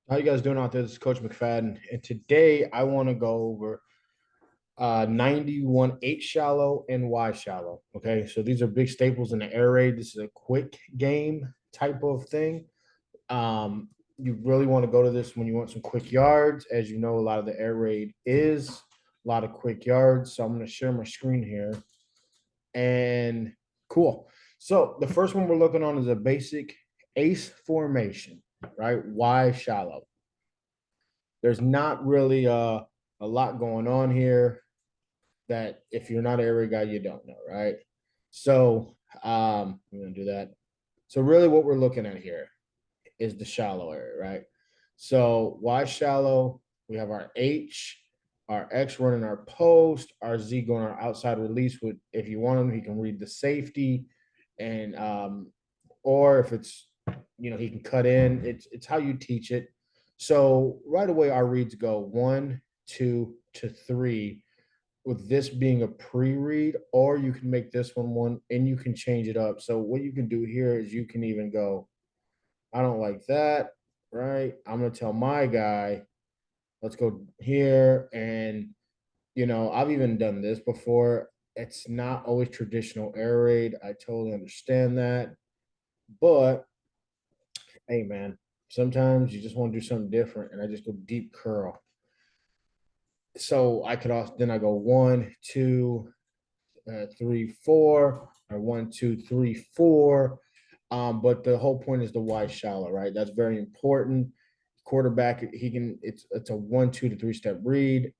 How you guys doing out there? This is Coach McFadden, and today I want to go over 91 8 shallow and Y shallow. Okay, so these are big staples in the air raid. This is a quick game type of thing. You really want to go to this when you want some quick yards. As you know, a lot of the air raid is a lot of quick yards. So I'm going to share my screen here. And cool. So the first one we're looking on is a basic ace formation, right? Y shallow. There's not really a lot going on here that if you're not an area guy, you don't know, right? So I'm gonna do that. So really what we're looking at here is the shallow area, right? So Y shallow, we have our H, our X running our post, our Z going our outside release. With if you want him, he can read the safety, and or if it's he can cut in. It's how you teach it. So right away our reads go 1, 2 to 3, with this being a pre-read, or you can make this one and you can change it up. So what you can do here is you can even go, I don't like that, right? I'm gonna tell my guy, let's go here. And I've even done this before. It's not always traditional air raid. I totally understand that. But hey man, sometimes you just want to do something different. And I just go deep curl. So I could also then I go 1, 2, 3, 4, or 1, 2, 3, 4. But the whole point is the wide shallow, right? That's very important. Quarterback, he can. It's a 1, 2 to 3 step read.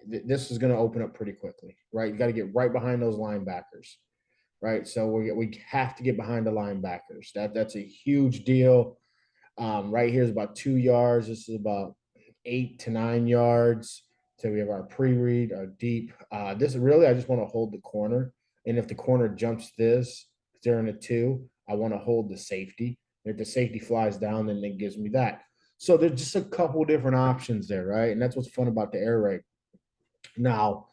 This is going to open up pretty quickly, right? You got to get right behind those linebackers, right? So we have to get behind the linebackers. That's a huge deal. Right here is about 2 yards. This is about 8 to 9 yards. So we have our pre-read, our deep. This really, I just want to hold the corner. And if the corner jumps this, if they're in a two, I want to hold the safety. And if the safety flies down, then it gives me that. So there's just a couple different options there, right? And that's what's fun about the air raid. Now,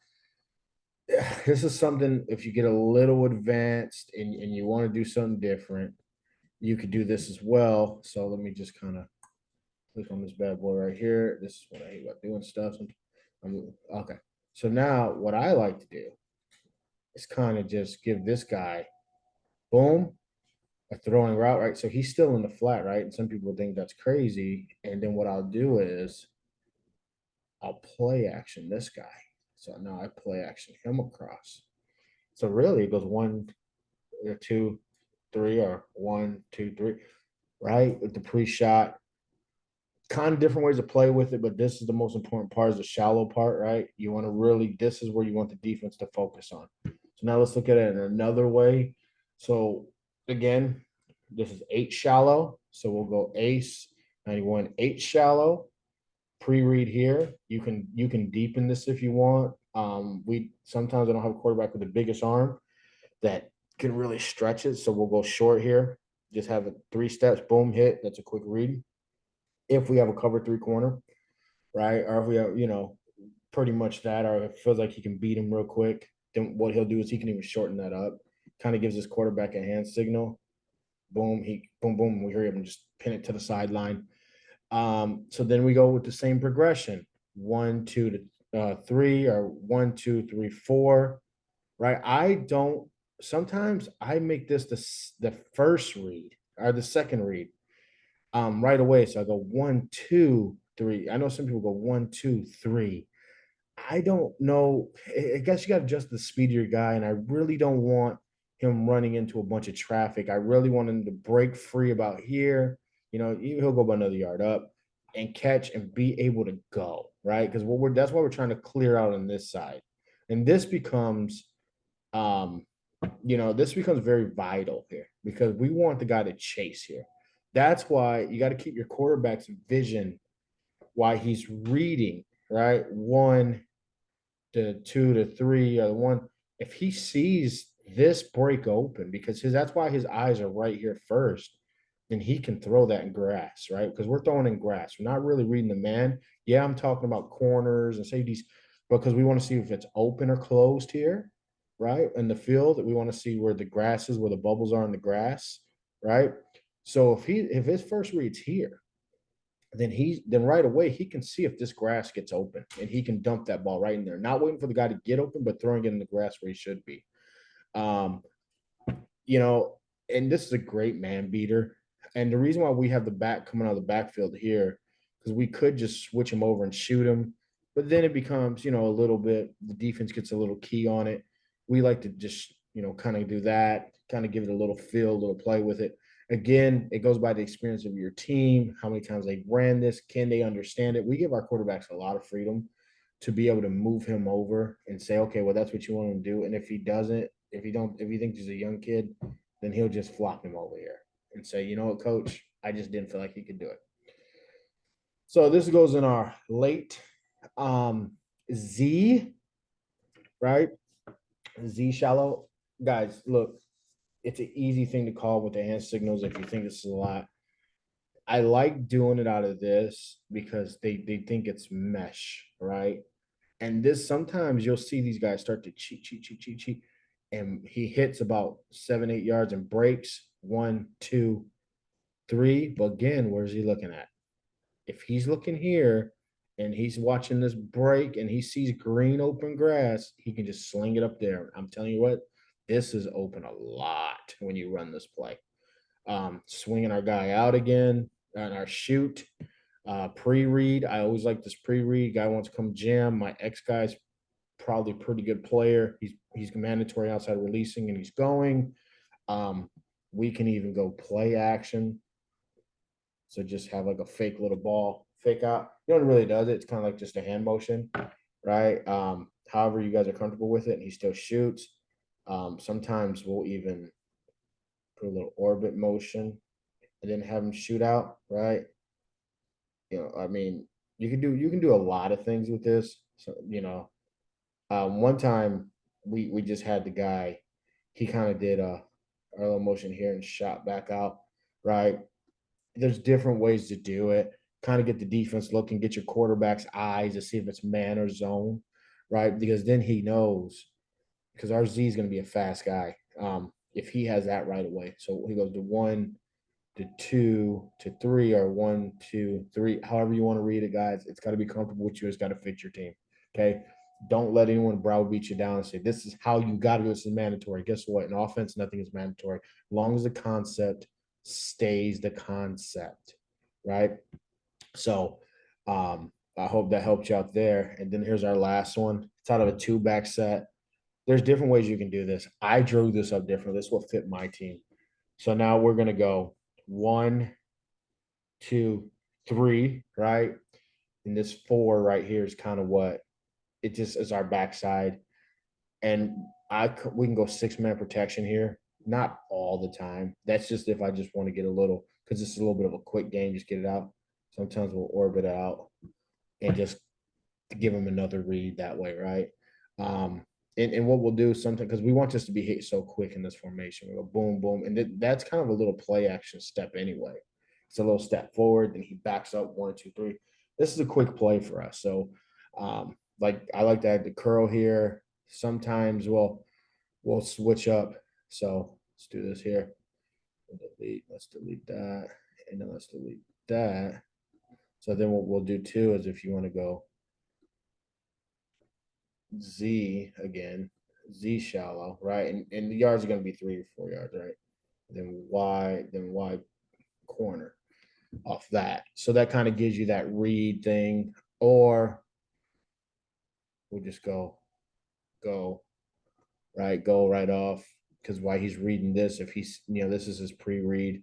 this is something if you get a little advanced and you want to do something different, you could do this as well. So let me just kind of click on this bad boy right here. This is what I hate about doing stuff. Okay. So now what I like to do is kind of just give this guy, boom, a throwing route, right? So he's still in the flat, right? And some people think that's crazy. And then what I'll do is I'll play action this guy. So now I play action him across. So really it goes 1 or 2 3, or 1 2 3, right? With the pre-shot, kind of different ways to play with it, but this is the most important part, is the shallow part, right? You want to really, this is where you want the defense to focus on. So now let's look at it in another way. So again, this is 8 shallow. So we'll go ace 91 8 shallow. Pre-read here. You can deepen this if you want. We sometimes I don't have a quarterback with the biggest arm that can really stretch it. So we'll go short here. Just have it 3 steps, boom, hit. That's a quick read. If we have a cover 3 corner, right? Or if we have, pretty much that, or if it feels like he can beat him real quick, then what he'll do is he can even shorten that up. Kind of gives his quarterback a hand signal. Boom, boom, boom. We hurry up and just pin it to the sideline. So then we go with the same progression: 1 2 to 3, or 1 2 3 4. Right? I don't. Sometimes I make this the first read or the second read right away. So I go 1 2 3. I know some people go 1 2 3. I don't know. I guess you got to adjust the speed of your guy, and I really don't want him running into a bunch of traffic. I really want him to break free about here. Even he'll go about another yard up and catch and be able to go, right? Because that's why we're trying to clear out on this side, and um, this becomes very vital here because we want the guy to chase here. That's why you got to keep your quarterback's vision while he's reading, right? 1 to 2 to 3, or one. If he sees this break open, because that's why his eyes are right here first, then he can throw that in grass, right? Because we're throwing in grass. We're not really reading the man. Yeah, I'm talking about corners and safeties, because we want to see if it's open or closed here, right? In the field, we want to see where the grass is, where the bubbles are in the grass, right? So if his first read's here, then right away he can see if this grass gets open and he can dump that ball right in there, not waiting for the guy to get open, but throwing it in the grass where he should be. Um, you know, and this is a great man beater. And the reason why we have the back coming out of the backfield here, because we could just switch him over and shoot him, but then it becomes, a little bit, the defense gets a little key on it. We like to just, kind of do that, kind of give it a little feel, a little play with it. Again, it goes by the experience of your team, how many times they ran this, can they understand it? We give our quarterbacks a lot of freedom to be able to move him over and say, okay, well, that's what you want him to do. And if he doesn't, if he thinks he's a young kid, then he'll just flop him over here and say, you know what, coach, I just didn't feel like he could do it. So this goes in our late Z, right? Z shallow. Guys, look, it's an easy thing to call with the hand signals if you think this is a lot. I like doing it out of this because they think it's mesh, right? And this sometimes you'll see these guys start to cheat, and he hits about 7, 8 yards and breaks 1, 2, 3. But again, where's he looking at? If he's looking here and he's watching this break and he sees green open grass, he can just sling it up there. I'm telling you what, this is open a lot when you run this play. Swinging our guy out again on our shoot. Pre-read. I always like this pre-read. Guy wants to come jam. My ex guy's probably a pretty good player. He's mandatory outside releasing and he's going. We can even go play action. So just have like a fake little ball, fake out. No one really does it. It's kind of like just a hand motion, right? However, you guys are comfortable with it, and he still shoots. Sometimes we'll even put a little orbit motion and then have him shoot out, right? I mean, you can do a lot of things with this. So, one time we just had the guy, he kind of did a little motion here and shot back out, right? There's different ways to do it. Kind of get the defense looking, get your quarterback's eyes to see if it's man or zone, right? Because then he knows, because our Z is going to be a fast guy. If he has that right away, so he goes to 1 to 2 to 3 or 1, 2, 3, however you want to read it, guys. It's got to be comfortable with you. It's got to fit your team. Okay. Don't let anyone browbeat you down and say, this is how you got to do this is mandatory. Guess what? In offense, nothing is mandatory. As long as the concept stays the concept, right? So I hope that helped you out there. And then here's our last one. It's out of a 2-back set. There's different ways you can do this. I drew this up differently. This will fit my team. So now we're going to go 1, 2, 3, right? And this 4 right here is kind of what it just is our backside. And we can go 6-man protection here. Not all the time. That's just if I just want to get a little, because this is a little bit of a quick game, just get it out. Sometimes we'll orbit it out and just give them another read that way, right? And what we'll do sometimes, because we want this to be hit so quick in this formation, we go boom, boom, and that's kind of a little play action step anyway. It's a little step forward, then he backs up 1, 2, 3. This is a quick play for us. So, like I like to add the curl here. Sometimes we'll switch up. So let's do this here. Let's delete that, and then let's delete that. So then what we'll do too is if you want to go Z again, Z shallow, right? And the yards are going to be 3 or 4 yards, right? Then Y corner off that. So that kind of gives you that read thing. Or we'll just go, right, go right off. Because why he's reading this, if he's, this is his pre-read.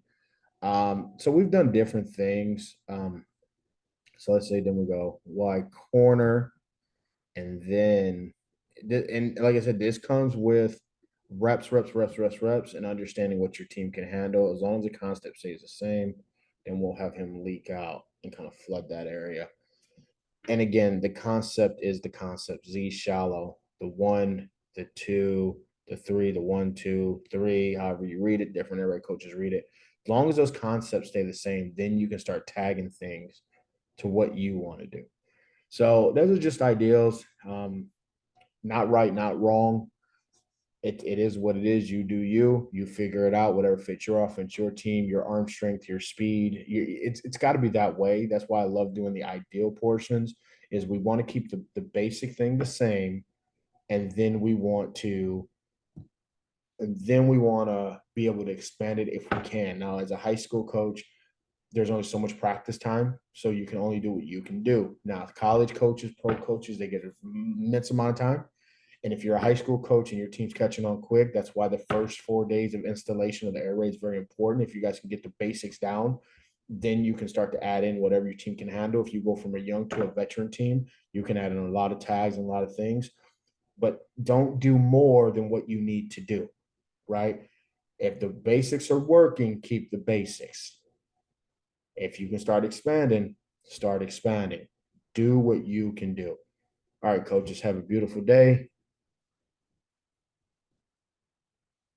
So we've done different things. So let's say then we go Y corner, and then and like I said, this comes with reps, and understanding what your team can handle. As long as the concept stays the same, then we'll have him leak out and kind of flood that area. And again, the concept is the concept. Z shallow, the 1, the 2, the 3, the 1, 2, 3, however you read it, different area coaches read it. As long as those concepts stay the same, then you can start tagging things to what you want to do. So those are just ideals. Not right, not wrong. it is what it is. You do you. You figure it out. Whatever fits your offense, your team, your arm strength, your speed. It's got to be that way. That's why I love doing the ideal portions. Is we want to keep the basic thing the same, and then we want to be able to expand it if we can. Now, as a high school coach, there's only so much practice time, so you can only do what you can do. Now, college coaches, pro coaches, they get an immense amount of time. And if you're a high school coach and your team's catching on quick, that's why the first 4 days of installation of the air raid is very important. If you guys can get the basics down, then you can start to add in whatever your team can handle. If you go from a young to a veteran team, you can add in a lot of tags and a lot of things, but don't do more than what you need to do, right? If the basics are working, keep the basics. If you can start expanding, start expanding. Do what you can do. All right, coaches, have a beautiful day.